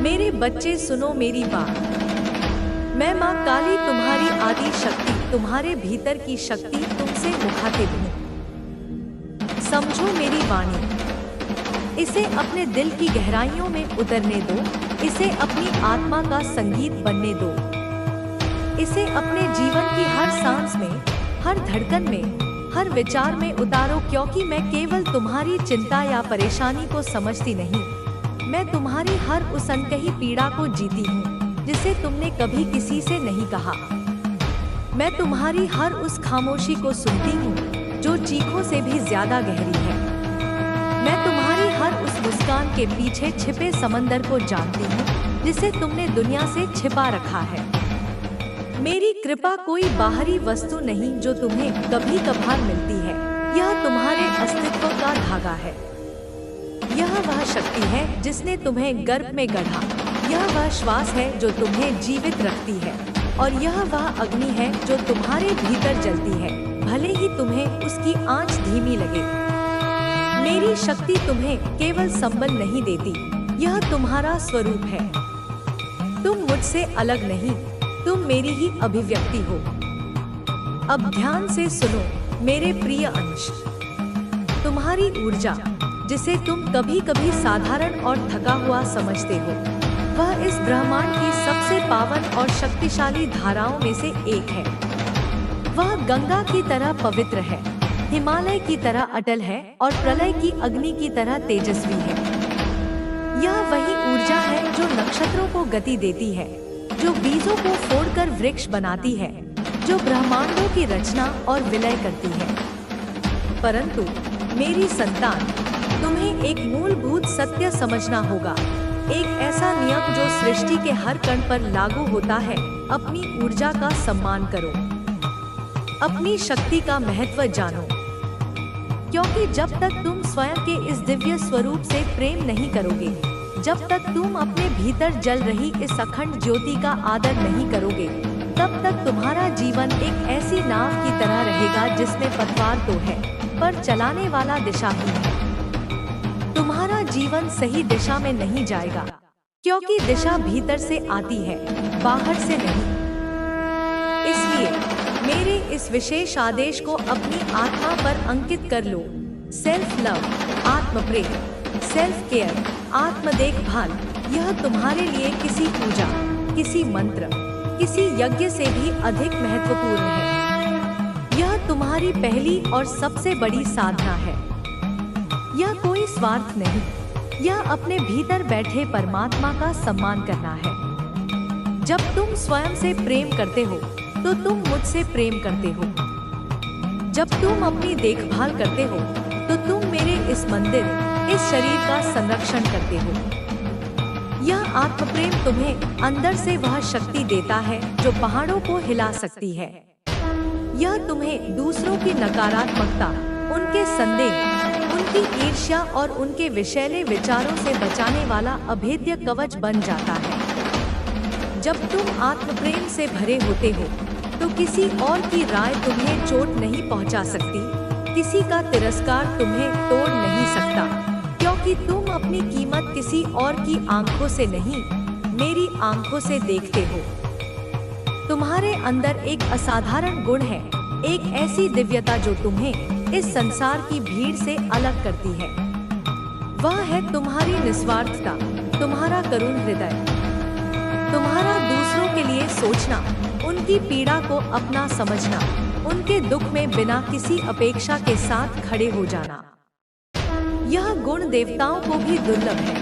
मेरे बच्चे सुनो मेरी बात। मैं माँ काली तुम्हारी आदि शक्ति, तुम्हारे भीतर की शक्ति तुमसे मुखातिब हूँ। समझो मेरी वाणी, इसे अपने दिल की गहराइयों में उतरने दो, इसे अपनी आत्मा का संगीत बनने दो। इसे अपने जीवन की हर सांस में, हर धड़कन में, हर विचार में उतारो, क्योंकि मैं केवल तुम्हारी चिंता या परेशानी को समझती नहीं, मैं तुम्हारी हर उस अनकही पीड़ा को जीती हूँ जिसे तुमने कभी किसी से नहीं कहा। मैं तुम्हारी हर उस खामोशी को सुनती हूँ जो चीखों से भी ज्यादा गहरी है। मैं तुम्हारी हर उस मुस्कान के पीछे छिपे समंदर को जानती हूँ जिसे तुमने दुनिया से छिपा रखा है। मेरी कृपा कोई बाहरी वस्तु नहीं जो तुम्हें कभी कभार मिलती है, यह तुम्हारे अस्तित्व का धागा है। यह वह शक्ति है जिसने तुम्हें गर्भ में गढ़ा, यह वह श्वास है जो तुम्हें जीवित रखती है, और यह वह अग्नि है जो तुम्हारे भीतर जलती है, भले ही तुम्हें उसकी आंच धीमी लगे। मेरी शक्ति तुम्हें केवल संबल नहीं देती, यह तुम्हारा स्वरूप है। तुम मुझसे अलग नहीं, तुम मेरी ही अभिव्यक्ति हो। अब ध्यान से सुनो मेरे प्रिय अंश। तुम्हारी ऊर्जा, जिसे तुम कभी कभी साधारण और थका हुआ समझते हो, वह इस ब्रह्मांड की सबसे पावन और शक्तिशाली धाराओं में से एक है। वह गंगा की तरह पवित्र है, हिमालय की तरह अटल है और प्रलय की अग्नि की तरह तेजस्वी है। यह वही ऊर्जा है जो नक्षत्रों को गति देती है, जो बीजों को फोड़कर वृक्ष बनाती है, जो ब्रह्मांडों की रचना और विलय करती है। परंतु मेरी संतान, तुम्हें एक मूलभूत सत्य समझना होगा, एक ऐसा नियम जो सृष्टि के हर कण पर लागू होता है। अपनी ऊर्जा का सम्मान करो, अपनी शक्ति का महत्व जानो, क्योंकि जब तक तुम स्वयं के इस दिव्य स्वरूप से प्रेम नहीं करोगे, जब तक तुम अपने भीतर जल रही इस अखंड ज्योति का आदर नहीं करोगे, तब तक तुम्हारा जीवन एक ऐसी नाव की तरह रहेगा जिसमें पतवार तो है पर चलाने वाला दिशाहीन है। तुम्हारा जीवन सही दिशा में नहीं जाएगा, क्योंकि दिशा भीतर से आती है, बाहर से नहीं। इसलिए मेरे इस विशेष आदेश को अपनी आत्मा पर अंकित कर लो। सेल्फ लव, आत्म प्रेम, सेल्फ केयर, आत्म देखभाल, यह तुम्हारे लिए किसी पूजा, किसी मंत्र, किसी यज्ञ से भी अधिक महत्वपूर्ण है। यह तुम्हारी पहली और सबसे बड़ी साधना है। यह कोई स्वार्थ नहीं, यह अपने भीतर बैठे परमात्मा का सम्मान करना है। जब तुम स्वयं से प्रेम करते हो तो तुम मुझसे प्रेम करते हो। जब तुम अपनी देखभाल करते हो तो तुम मेरे इस मंदिर, इस शरीर का संरक्षण करते हो। यह आत्म प्रेम तुम्हें अंदर से वह शक्ति देता है जो पहाड़ों को हिला सकती है। यह तुम्हें दूसरों की नकारात्मकता, उनके संदेह, उनकी ईर्ष्या और उनके विषैले विचारों से बचाने वाला अभेद्य कवच बन जाता है। जब तुम आत्म प्रेम से भरे होते हो तो किसी और की राय तुम्हें चोट नहीं पहुंचा सकती, किसी का तिरस्कार तुम्हें तोड़ नहीं सकता, क्योंकि तुम अपनी कीमत किसी और की आंखों से नहीं, मेरी आंखों से देखते हो। तुम्हारे अंदर एक असाधारण गुण है, एक ऐसी दिव्यता जो तुम्हें इस संसार की भीड़ से अलग करती है। वह है तुम्हारी निस्वार्थता, तुम्हारा करुण हृदय, तुम्हारा दूसरों के लिए सोचना, उनकी पीड़ा को अपना समझना, उनके दुख में बिना किसी अपेक्षा के साथ खड़े हो जाना। यह गुण देवताओं को भी दुर्लभ है।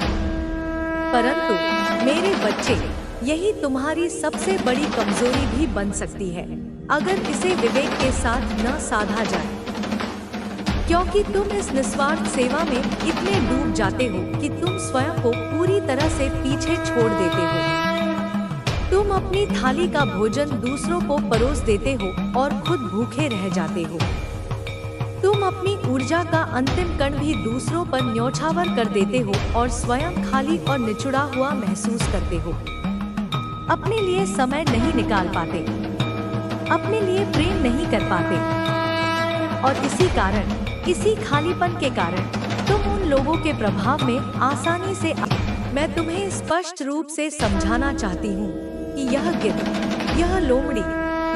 परंतु मेरे बच्चे, यही तुम्हारी सबसे बड़ी कमजोरी भी बन सकती है अगर इसे विवेक के साथ न साधा जाए, क्योंकि तुम इस निस्वार्थ सेवा में इतने डूब जाते हो कि तुम स्वयं को पूरी तरह से पीछे छोड़ देते हो। तुम अपनी थाली का भोजन दूसरों को परोस देते हो और खुद भूखे रह जाते हो। तुम अपनी ऊर्जा का अंतिम कण भी दूसरों पर न्योछावर कर देते हो और स्वयं खाली और निचुड़ा हुआ महसूस करते हो। अपने लिए समय नहीं निकाल पाते, अपने लिए प्रेम नहीं कर पाते, और इसी खालीपन के कारण तुम उन लोगों के प्रभाव में आसानी से मैं तुम्हें स्पष्ट रूप से समझाना चाहती हूँ कि यह गिद्ध, यह लोमड़ी,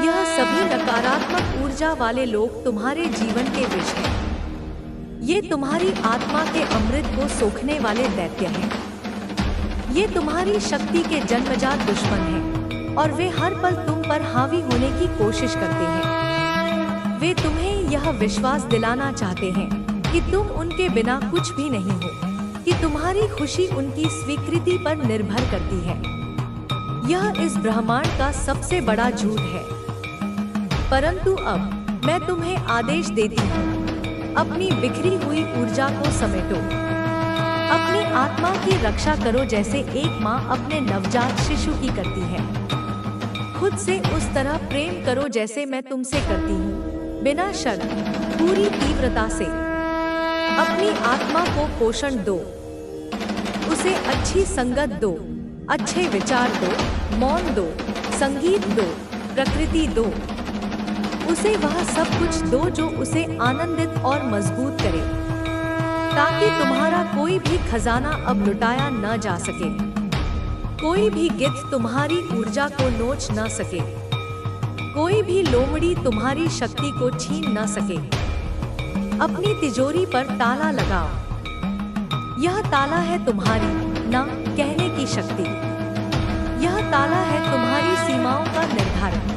यह सभी नकारात्मक ऊर्जा वाले लोग तुम्हारे जीवन के विष हैं। ये तुम्हारी आत्मा के अमृत को सोखने वाले दैत्य हैं। ये तुम्हारी शक्ति के जन्मजात दुश्मन हैं और वे हर पल तुम पर हावी होने की कोशिश करते हैं। वे तुम्हें यह विश्वास दिलाना चाहते हैं कि तुम उनके बिना कुछ भी नहीं हो, कि तुम्हारी खुशी उनकी स्वीकृति पर निर्भर करती है। यह इस ब्रह्मांड का सबसे बड़ा झूठ है। परंतु अब मैं तुम्हें आदेश देती हूँ, अपनी बिखरी हुई ऊर्जा को समेटो, अपनी आत्मा की रक्षा करो जैसे एक माँ अपने नवजात शिशु की करती है। खुद से उस तरह प्रेम करो जैसे मैं तुमसे करती हूँ, बिना शर्त, पूरी तीव्रता से। अपनी आत्मा को पोषण दो, उसे अच्छी संगत दो, अच्छे विचार दो, मौन दो, संगीत दो, प्रकृति दो। उसे वह सब कुछ दो जो उसे आनंदित और मजबूत करे, ताकि तुम्हारा कोई भी खजाना अब लुटाया न जा सके, कोई भी गिद्ध तुम्हारी ऊर्जा को नोच न सके, कोई भी लोमड़ी तुम्हारी शक्ति को छीन न सके। अपनी तिजोरी पर ताला लगाओ। यह ताला है तुम्हारी ना कहने की शक्ति। यह ताला है तुम्हारी सीमाओं का निर्धारण।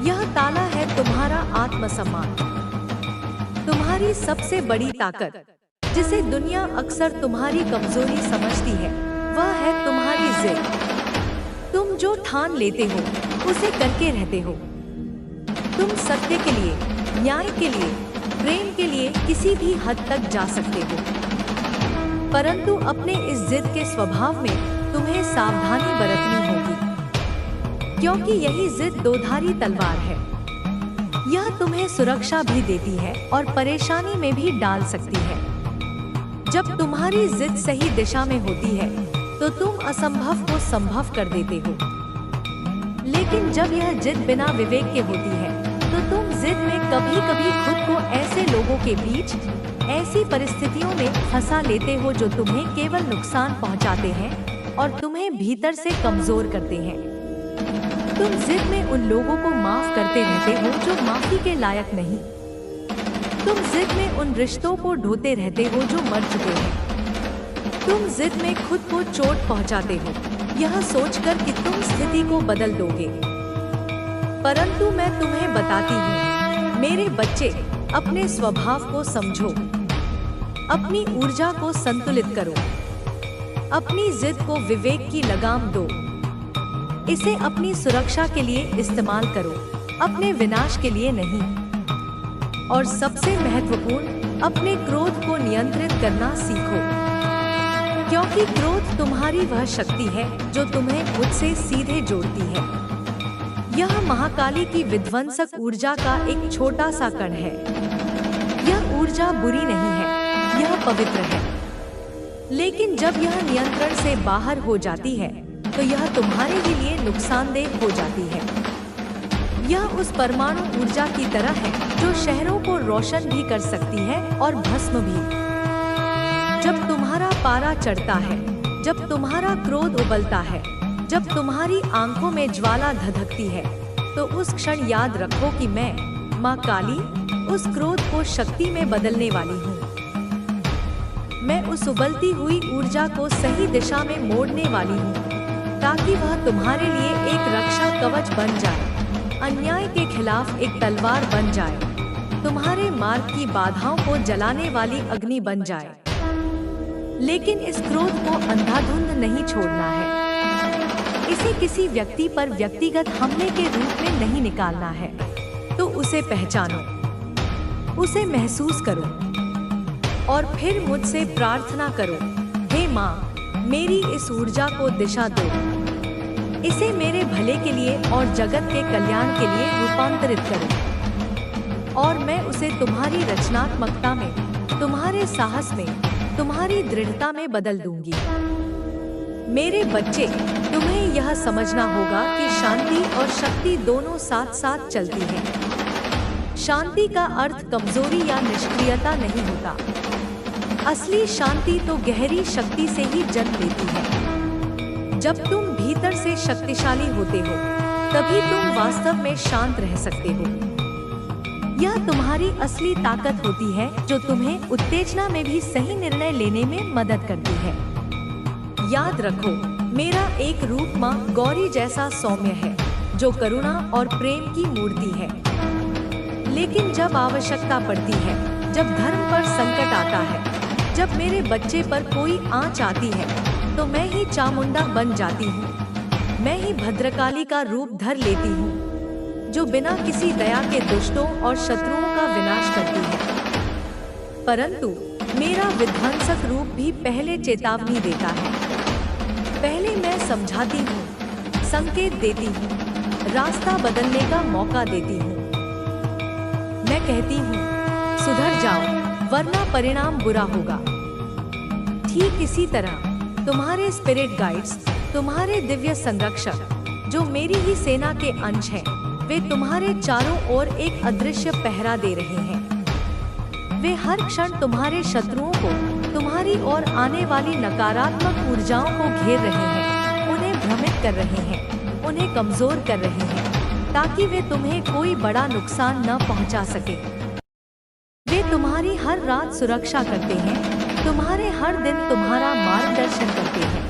यह ताला है तुम्हारा आत्मसम्मान। तुम्हारी सबसे बड़ी ताकत, जिसे दुनिया अक्सर तुम्हारी कमजोरी समझती है, वह है तुम्हारी जिद। तुम जो ठान लेते हो उसे करके रहते हो। तुम सत्य के लिए, न्याय के लिए, प्रेम के लिए किसी भी हद तक जा सकते हो। परंतु अपने इस जिद के स्वभाव में तुम्हें सावधानी बरतनी होगी, क्योंकि यही जिद दोधारी तलवार है। यह तुम्हें सुरक्षा भी देती है और परेशानी में भी डाल सकती है। जब तुम्हारी जिद सही दिशा में होती है तो तुम असंभव को संभव कर देते हो। लेकिन जब यह जिद बिना विवेक के होती है तो तुम जिद में कभी कभी खुद को ऐसे लोगों के बीच, ऐसी परिस्थितियों में फंसा लेते हो जो तुम्हें केवल नुकसान पहुंचाते हैं और तुम्हें भीतर से कमजोर करते हैं। तुम जिद में उन लोगों को माफ करते रहते हो जो माफी के लायक नहीं। तुम जिद में उन रिश्तों को ढोते रहते हो जो मर चुके हैं। तुम जिद में खुद को चोट पहुंचाते हो, यह सोचकर कि तुम स्थिति को बदल दोगे। परंतु मैं तुम्हें बताती हूँ, मेरे बच्चे, अपने स्वभाव को समझो, अपनी ऊर्जा को संतुलित करो, अपनी जिद को विवेक की लगाम दो, इसे अपनी सुरक्षा के लिए इस्तेमाल करो, अपने विनाश के लिए नहीं। और सबसे महत्वपूर्ण, अपने क्रोध को नियंत्रित करना सीखो, क्योंकि क्रोध तुम्हारी वह शक्ति है जो तुम्हें मुझसे सीधे जोड़ती है। यह महाकाली की विध्वंसक ऊर्जा का एक छोटा सा कण है। यह ऊर्जा बुरी नहीं है, यह पवित्र है। लेकिन जब यह नियंत्रण से बाहर हो जाती है तो यह तुम्हारे ही लिए नुकसानदेह हो जाती है। यह उस परमाणु ऊर्जा की तरह है जो शहरों को रोशन भी कर सकती है और भस्म भी। जब तुम्हारा पारा चढ़ता है, जब तुम्हारा क्रोध उबलता है, जब तुम्हारी आंखों में ज्वाला धधकती है, तो उस क्षण याद रखो कि मैं, माँ काली, उस क्रोध को शक्ति में बदलने वाली हूँ। मैं उस उबलती हुई ऊर्जा को सही दिशा में मोड़ने वाली हूँ, ताकि वह तुम्हारे लिए एक रक्षा कवच बन जाए, अन्याय के खिलाफ एक तलवार बन जाए, तुम्हारे मार्ग की बाधाओं को जलाने वाली अग्नि बन जाए। लेकिन इस क्रोध को अंधाधुंध नहीं छोड़ना है। इसे किसी व्यक्ति पर व्यक्तिगत हमले के रूप में नहीं निकालना है। तो उसे पहचानो, उसे महसूस करो और फिर मुझसे प्रार्थना करो, हे माँ, मेरी इस ऊर्जा को दिशा दो, इसे मेरे भले के लिए और जगत के कल्याण के लिए रूपांतरित करो। और मैं उसे तुम्हारी रचनात्मकता में, तुम्हारे साहस में, तुम्हारी दृढ़ता में बदल दूंगी। मेरे बच्चे, तुम्हें यह समझना होगा कि शांति और शक्ति दोनों साथ साथ चलती हैं। शांति का अर्थ कमजोरी या निष्क्रियता नहीं होता। असली शांति तो गहरी शक्ति से ही जन्म लेती है। जब तुम भीतर से शक्तिशाली होते हो, तभी तुम वास्तव में शांत रह सकते हो। यह तुम्हारी असली ताकत होती है जो तुम्हें उत्तेजना में भी सही निर्णय लेने में मदद करती है। याद रखो, मेरा एक रूप माँ गौरी जैसा सौम्य है, जो करुणा और प्रेम की मूर्ति है। लेकिन जब आवश्यकता पड़ती है, जब धर्म पर संकट आता है, जब मेरे बच्चे पर कोई आंच आती है, तो मैं ही चामुंडा बन जाती हूँ। मैं ही भद्रकाली का रूप धर लेती हूँ, जो बिना किसी दया के दुष्टों और शत्रुओं का विनाश करती है। परंतु मेरा विध्वंसक रूप भी पहले चेतावनी देता है। पहले मैं समझाती हूँ, संकेत देती हूँ, रास्ता बदलने का मौका देती हूँ। मैं कहती हूँ, सुधर जाओ, वरना परिणाम बुरा होगा। ठीक इसी तरह तुम्हारे स्पिरिट गाइड्स, तुम्हारे दिव्य संरक्षक, जो मेरी ही सेना के अंश हैं, वे तुम्हारे चारों ओर एक अदृश्य पहरा दे रहे हैं। वे हर क्षण तुम्हारे शत्रुओं को, तुम्हारी ओर आने वाली नकारात्मक ऊर्जाओं को घेर रहे हैं, उन्हें भ्रमित कर रहे हैं, उन्हें कमजोर कर रहे हैं, ताकि वे तुम्हें कोई बड़ा नुकसान न पहुंचा सके। वे तुम्हारी हर रात सुरक्षा करते हैं, तुम्हारे हर दिन तुम्हारा मार्गदर्शन करते हैं।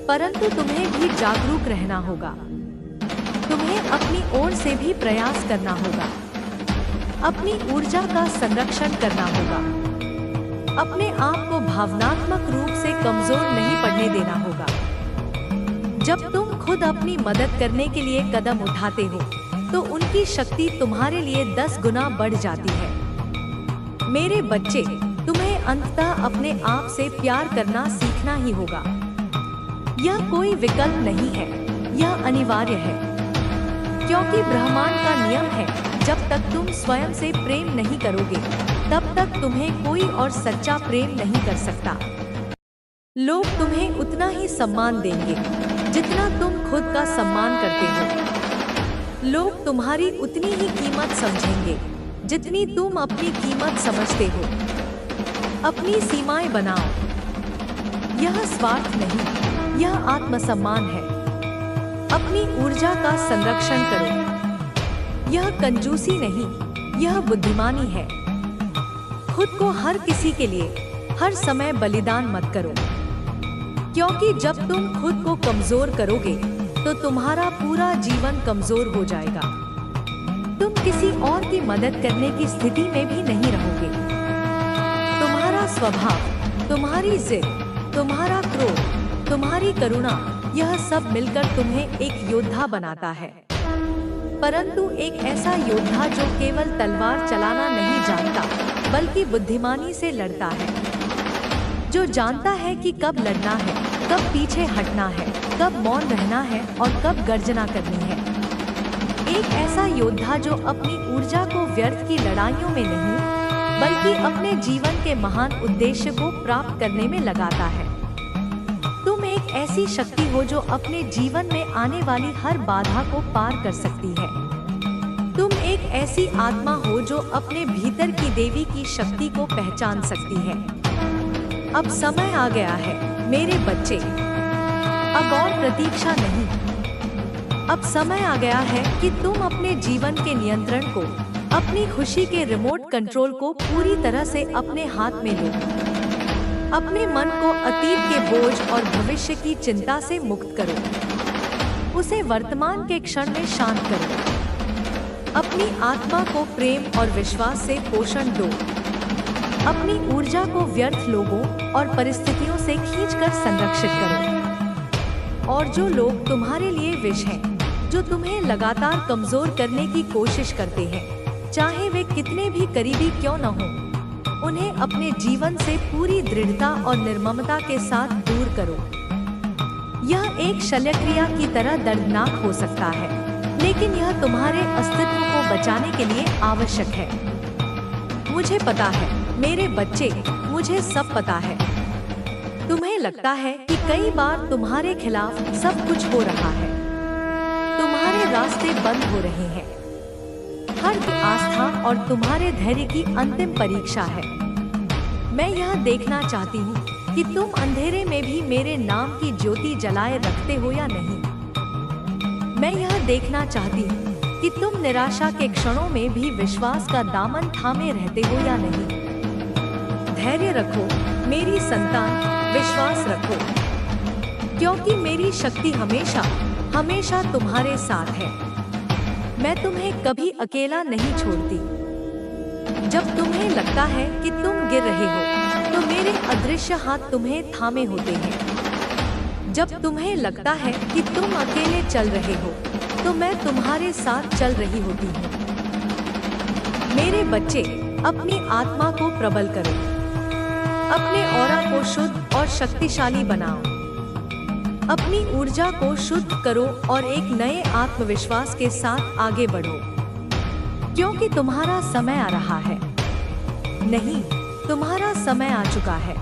परंतु तुम्हें भी जागरूक रहना होगा। तुम्हें अपनी ओर से भी प्रयास करना होगा। अपनी ऊर्जा का संरक्षण करना होगा। अपने आप को भावनात्मक रूप से कमजोर नहीं पड़ने देना होगा। जब तुम खुद अपनी मदद करने के लिए कदम उठाते हो, तो उनकी शक्ति तुम्हारे लिए 10 गुना बढ़ जाती है। मेरे बच्चे, तुम्हें अंततः अपने आप से प्यार करना सीखना ही होगा। यह कोई विकल्प नहीं है, यह अनिवार्य है। क्योंकि ब्रह्मांड का नियम है, जब तक तुम स्वयं से प्रेम नहीं करोगे, तब तक तुम्हें कोई और सच्चा प्रेम नहीं कर सकता। लोग तुम्हें उतना ही सम्मान देंगे, जितना तुम खुद का सम्मान करते हो। लोग तुम्हारी उतनी ही कीमत समझेंगे, जितनी तुम अपनी कीमत समझते हो। अपनी सीमाएं बनाओ। यह स्वार्थ नहीं, यह आत्मसम्मान है। अपनी ऊर्जा का संरक्षण करो। यह कंजूसी नहीं, यह बुद्धिमानी है। खुद को हर किसी के लिए हर समय बलिदान मत करो, क्योंकि जब तुम खुद को कमजोर करोगे, तो तुम्हारा पूरा जीवन कमजोर हो जाएगा। तुम किसी और की मदद करने की स्थिति में भी नहीं रहोगे। तुम्हारा स्वभाव, तुम्हारी जिद, तुम्हारा क्रोध, तुम्हारी करुणा, यह सब मिलकर तुम्हें एक योद्धा बनाता है। परंतु एक ऐसा योद्धा जो केवल तलवार चलाना नहीं जानता, बल्कि बुद्धिमानी से लड़ता है। जो जानता है कि कब लड़ना है, कब पीछे हटना है, कब मौन रहना है और कब गर्जना करनी है। एक ऐसा योद्धा जो अपनी ऊर्जा को व्यर्थ की लड़ाइयों में नहीं, बल्कि अपने जीवन के महान उद्देश्य को प्राप्त करने में लगाता है। तुम एक ऐसी शक्ति हो जो अपने जीवन में आने वाली हर बाधा को पार कर सकती है। तुम एक ऐसी आत्मा हो जो अपने भीतर की देवी की शक्ति को पहचान सकती है। अब समय आ गया है, मेरे बच्चे। अब और प्रतीक्षा नहीं। अब समय आ गया है कि तुम अपने जीवन के नियंत्रण को, अपनी खुशी के रिमोट कंट्रोल को पूरी तरह से अपने हाथ में लो। अपने मन को अतीत के बोझ और भविष्य की चिंता से मुक्त करो। उसे वर्तमान के क्षण में शांत करो। अपनी आत्मा को प्रेम और विश्वास से पोषण दो। अपनी ऊर्जा को व्यर्थ लोगों और परिस्थितियों से खींचकर संरक्षित करो। और जो लोग तुम्हारे लिए विष हैं, जो तुम्हें लगातार कमजोर करने की कोशिश करते हैं, चाहे वे कितने भी करीबी क्यों न हों, उन्हें अपने जीवन से पूरी दृढ़ता और निर्ममता के साथ दूर करो। यह एक शल्यक्रिया की तरह दर्दनाक हो सकता है, लेकिन यह तुम्हारे अस्तित्व को बचाने के लिए आवश्यक है। मुझे पता है, मेरे बच्चे, मुझे सब पता है। तुम्हें लगता है कि कई बार तुम्हारे खिलाफ सब कुछ हो रहा है, तुम्हारे रास्ते बंद हो रहे हैं। हर आस्था और तुम्हारे धैर्य की अंतिम परीक्षा है। मैं यह देखना चाहती हूँ कि तुम अंधेरे में भी मेरे नाम की ज्योति जलाए रखते हो या नहीं। मैं यह देखना चाहती हूँ कि तुम निराशा के क्षणों में भी विश्वास का दामन थामे रहते हो या नहीं। धैर्य रखो मेरी संतान, विश्वास रखो, क्योंकि मेरी शक्ति हमेशा हमेशा तुम्हारे साथ है। मैं तुम्हें कभी अकेला नहीं छोड़ती। जब तुम्हें लगता है कि तुम गिर रहे हो तो मेरे अदृश्य हाथ तुम्हें थामे होते हैं। जब तुम्हें लगता है कि तुम अकेले चल रहे हो तो मैं तुम्हारे साथ चल रही होती हूँ। मेरे बच्चे, अपनी आत्मा को प्रबल करो, अपने ऑरा को शुद्ध और शक्तिशाली बनाओ, अपनी ऊर्जा को शुद्ध करो और एक नए आत्मविश्वास के साथ आगे बढ़ो, क्योंकि तुम्हारा समय आ रहा है। नहीं, तुम्हारा समय आ चुका है।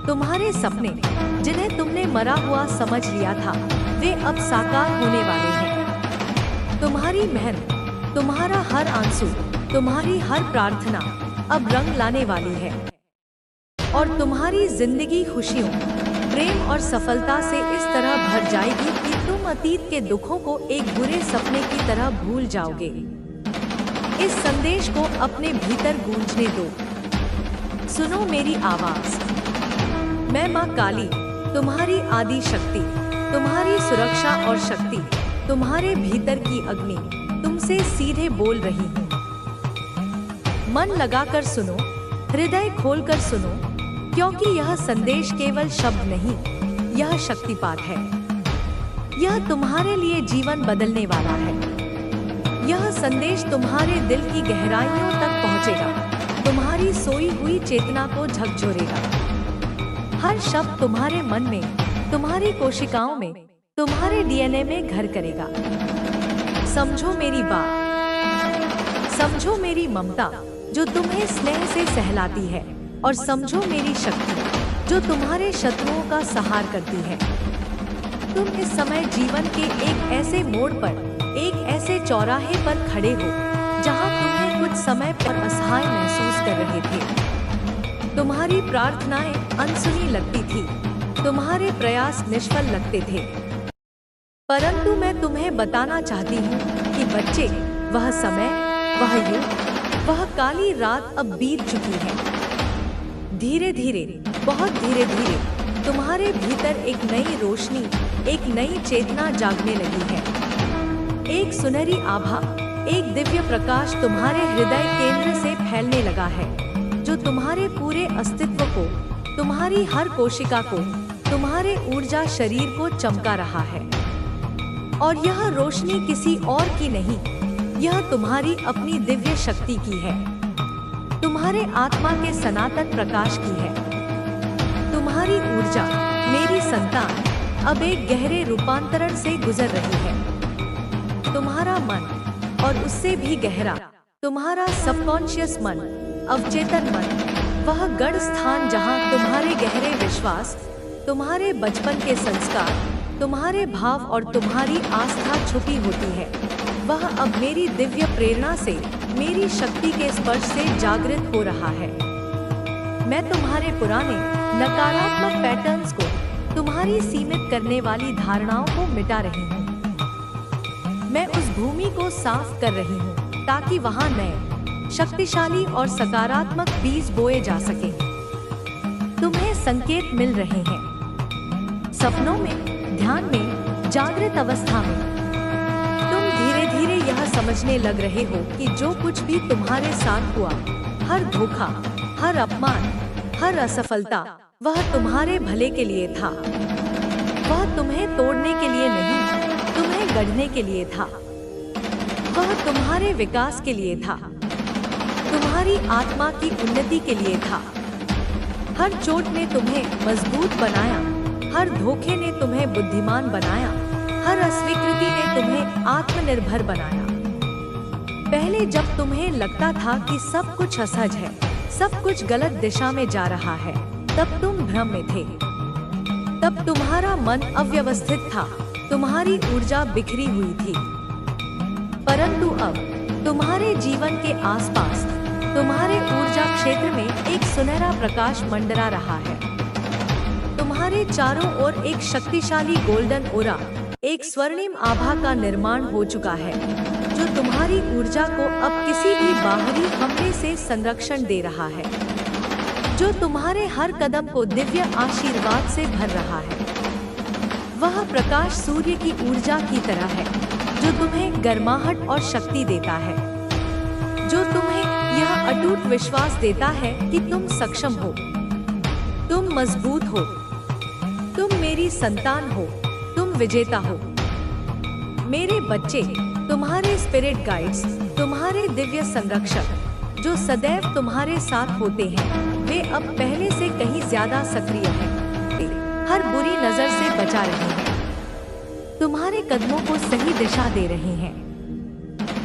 तुम्हारे सपने, जिन्हें तुमने मरा हुआ समझ लिया था, वे अब साकार होने वाले हैं। तुम्हारी मेहनत, तुम्हारा हर आंसू, तुम्हारी हर प्रार्थना अब रंग लाने वाली है और तुम्हारी जिंदगी खुशियों, प्रेम और सफलता से इस तरह भर जाएगी कि तुम अतीत के दुखों को एक बुरे सपने की तरह भूल जाओगे। इस संदेश को अपने भीतर गूंजने दो। सुनो मेरी आवाज। मैं माँ काली, तुम्हारी आदि शक्ति, तुम्हारी सुरक्षा और शक्ति, तुम्हारे भीतर की अग्नि तुमसे सीधे बोल रही हूँ। मन लगाकर सुनो, हृदय खोलकर सुनो, क्योंकि यह संदेश केवल शब्द नहीं, यह शक्तिपात है। यह तुम्हारे लिए जीवन बदलने वाला है। यह संदेश तुम्हारे दिल की गहराइयों तक पहुँचेगा, तुम्हारी सोई हुई चेतना को झकझोरेगा। हर शब्द तुम्हारे मन में, तुम्हारी कोशिकाओं में, तुम्हारे डीएनए में घर करेगा। समझो मेरी बात, समझो मेरी ममता जो तुम्हें स्नेह से सहलाती है, और समझो मेरी शक्ति जो तुम्हारे शत्रुओं का सहार करती है। तुम इस समय जीवन के एक ऐसे मोड़ पर, एक ऐसे चौराहे पर खड़े हो जहां तुम्हें कुछ समय पर असहाय महसूस कर रहे थे। तुम्हारी प्रार्थनाएं अनसुनी लगती थी, तुम्हारे प्रयास निष्फल लगते थे, परंतु मैं तुम्हें बताना चाहती हूँ कि बच्चे, वह समय, वह युग, वह काली रात अब बीत चुकी है। धीरे धीरे, बहुत धीरे धीरे तुम्हारे भीतर एक नई रोशनी, एक नई चेतना जागने लगी है। एक सुनहरी आभा, एक दिव्य प्रकाश तुम्हारे हृदय केंद्र से फैलने लगा है, जो तुम्हारे पूरे अस्तित्व को, तुम्हारी हर कोशिका को, तुम्हारे ऊर्जा शरीर को चमका रहा है। और यह रोशनी किसी और की नहीं, यह तुम्हारी अपनी दिव्य शक्ति की है, तुम्हारे आत्मा के सनातन प्रकाश की है। तुम्हारी ऊर्जा, मेरी संतान, अब एक गहरे रूपांतरण से गुजर रही है। तुम्हारा मन, और उससे भी गहरा, तुम्हारा सबकॉन्शियस मन, अवचेतन मन, वह गढ़ स्थान जहां तुम्हारे गहरे विश्वास, तुम्हारे बचपन के संस्कार, तुम्हारे भाव और तुम्हारी आस्था छुपी होती है, वह अब मेरी दिव्य प्रेरणा से, मेरी शक्ति के स्पर्श से जागृत हो रहा है। मैं तुम्हारे पुराने नकारात्मक पैटर्न्स को, तुम्हारी सीमित करने वाली धारणाओं को मिटा रही हूँ। मैं उस भूमि को साफ कर रही हूँ ताकि वहां नए, शक्तिशाली और सकारात्मक बीज बोए जा सके। तुम्हें संकेत मिल रहे हैं, सपनों में, ध्यान में, जागृत अवस्था में। तुम धीरे धीरे यह समझने लग रहे हो कि जो कुछ भी तुम्हारे साथ हुआ, हर धोखा, हर अपमान, हर असफलता, वह तुम्हारे भले के लिए था। वह तुम्हें तोड़ने के लिए नहीं, तुम्हें गढ़ने के लिए था। वह तुम्हारे विकास के लिए था, तुम्हारी आत्मा की उन्नति के लिए था। हर चोट ने तुम्हें मजबूत बनाया, हर धोखे ने तुम्हें बुद्धिमान बनाया, हर अस्वीकृति ने तुम्हें आत्मनिर्भर बनाया। पहले जब तुम्हें लगता था कि सब कुछ असहज है, सब कुछ गलत दिशा में जा रहा है, तब तुम भ्रम में थे। तब तुम्हारा मन अव्यवस्थित था, तुम्हारी ऊर्जा बिखरी हुई थी। परंतु अब तुम्हारे जीवन के आसपास, तुम्हारे ऊर्जा क्षेत्र में एक सुनहरा प्रकाश मंडरा रहा है। तुम्हारे चारों ओर एक शक्तिशाली गोल्डन ओरा, एक स्वर्णिम आभा का निर्माण हो चुका है, जो तुम्हारी ऊर्जा को अब किसी भी बाहरी हमले से संरक्षण दे रहा है, जो तुम्हारे हर कदम को दिव्य आशीर्वाद से भर रहा है। वह प्रकाश सूर्य की ऊर्जा की तरह है, जो तुम्हें गर्माहट और शक्ति देता है, जो तुम्हें यह अटूट विश्वास देता है कि तुम सक्षम हो, तुम मजबूत हो, तुम मेरी संतान हो, तुम विजेता हो। मेरे बच्चे, तुम्हारे स्पिरिट गाइड्स, तुम्हारे दिव्य संरक्षक जो सदैव तुम्हारे साथ होते हैं, वे अब पहले से कहीं ज्यादा सक्रिय हैं, हर बुरी नजर से बचा रहे हैं, तुम्हारे कदमों को सही दिशा दे रहे हैं।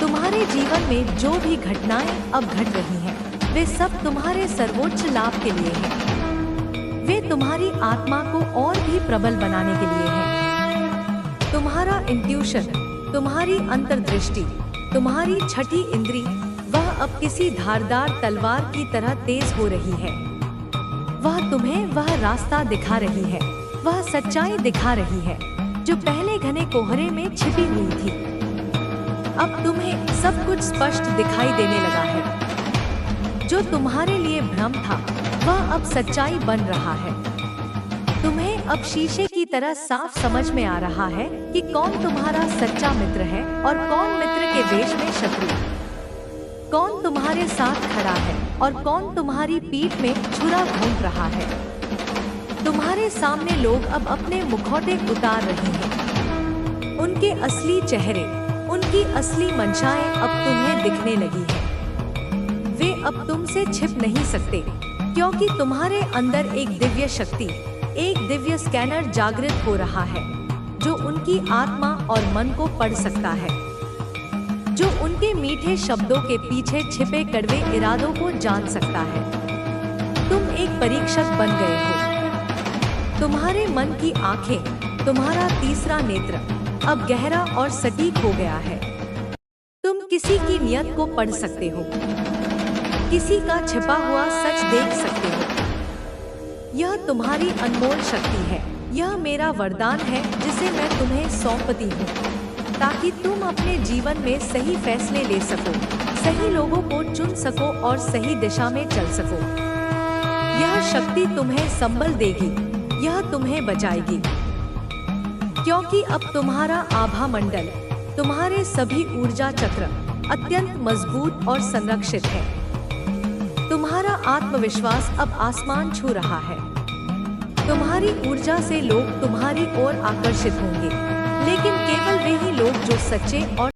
तुम्हारे जीवन में जो भी घटनाएं अब घट रही हैं, वे सब तुम्हारे सर्वोच्च लाभ के लिए हैं। वे तुम्हारी आत्मा को और भी प्रबल बनाने के लिए हैं। तुम्हारा इंट्यूशन, तुम्हारी अंतर्दृष्टि, तुम्हारी छठी इंद्री, वह अब किसी धारदार तलवार की तरह तेज हो रही है। वह तुम्हें वह रास्ता दिखा रही है, वह सच्चाई दिखा रही है जो पहले घने कोहरे में छिपी हुई थी। अब तुम्हें सब कुछ स्पष्ट दिखाई देने लगा है। जो तुम्हारे लिए भ्रम था, वह अब सच्चाई बन रहा है। तुम्हें अब शीशे की तरह साफ समझ में आ रहा है कि कौन तुम्हारा सच्चा मित्र है और कौन मित्र के वेश में शत्रु, कौन तुम्हारे साथ खड़ा है और कौन तुम्हारी पीठ में छुरा घोंप रहा है। तुम्हारे सामने लोग अब अपने मुखौटे उतार रहे हैं। उनके असली चेहरे, उनकी असली मंशाएं अब तुम्हें दिखने लगी है। वे अब तुमसे छिप नहीं सकते, क्योंकि तुम्हारे अंदर एक दिव्य शक्ति, एक दिव्य स्कैनर जागृत हो रहा है, जो उनकी आत्मा और मन को पढ़ सकता है, जो उनके मीठे शब्दों के पीछे छिपे कड़वे इरादों को जान सकता है। तुम एक परीक्षक बन गए हो। तुम्हारे मन की आंखें, तुम्हारा तीसरा नेत्र अब गहरा और सटीक हो गया है। तुम किसी की नियत को पढ़ सकते हो, किसी का छिपा हुआ सच देख सकते हो। यह तुम्हारी अनमोल शक्ति है। यह मेरा वरदान है जिसे मैं तुम्हें सौंपती हूँ, ताकि तुम अपने जीवन में सही फैसले ले सको, सही लोगों को चुन सको और सही दिशा में चल सको। यह शक्ति तुम्हें संबल देगी, यह तुम्हें बचाएगी, क्योंकि अब तुम्हारा आभा मंडल, तुम्हारे सभी ऊर्जा चक्र अत्यंत मजबूत और संरक्षित है। तुम्हारा आत्मविश्वास अब आसमान छू रहा है। तुम्हारी ऊर्जा से लोग तुम्हारी ओर आकर्षित होंगे, लेकिन केवल वे ही लोग जो सच्चे और